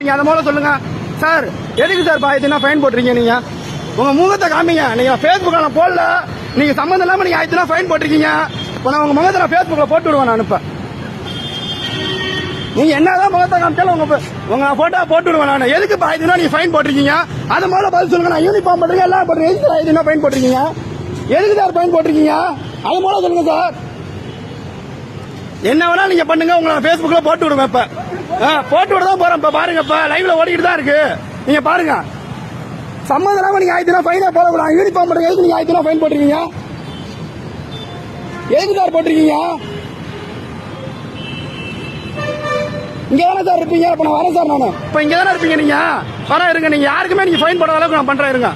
நீங்க அத முதல்ல சொல்லுங்க சார். எதுக்கு சார் ஆயிரத்தி ஃபைன் போட்டுறீங்க? நீங்க உங்க முகத்தை காமிங்க. நீங்க பேஸ்புக்ல நான் போடல, நீங்க சம்பந்தம் இல்லாம நீங்க ஆயிரத்தி ஃபைன் போட்டிருக்கீங்க. இப்ப நான் உங்க முகத்தை நான் பேஸ்புக்ல போட்டு விடுவேன். நான் இப்ப நீங்க என்னதான் முகத்தை காமிச்சாலும் உங்க போட்டோ போட்டு விடுவேன். நான் எதுக்கு ஆயிரத்தி நீங்க ஃபைன் போட்டிருக்கீங்க? அது முதல்ல பதில் சொல்லுங்க. நான் யூனிஃபார்ம் பண்றீங்க எல்லாம் பண்றீங்க, எதுக்கு ஆயிரத்தி ஃபைன் போட்டிருக்கீங்க? எதுக்கு சார் ஃபைன் போட்டிருக்கீங்க? அது முதல்ல சொல்லுங்க சார். என்ன வேணா நீங்க பண்ணுங்க, உங்களை பேஸ்புக்ல போட்டு விடுவேன். இப்ப போட்டு விட தான் போறேன். இப்ப பாருங்க, இப்ப லைவ்ல ஓடிக்கிட்டு தான் இருக்கு. நீங்க பாருங்க, சம்மந்தம் இல்லாம நீங்க ஆயிரத்தி ஃபைனே போடக்கூடாது. யூனிஃபார்ம் பண்றீங்க, எதுக்கு நீங்க ஆயிரத்தி ஃபைன் போட்டிருக்கீங்க? எதுக்கு சார் போட்டிருக்கீங்க? இங்க தானே சார் இருப்பீங்க. இப்ப நான் வரேன் சார். நானு இப்ப இங்க தானே இருப்பீங்க. நீங்க வர இருங்க. நீங்க யாருக்குமே நீங்க ஃபைன் போடாத அளவுக்கு நான் பண்றேன். இருங்க.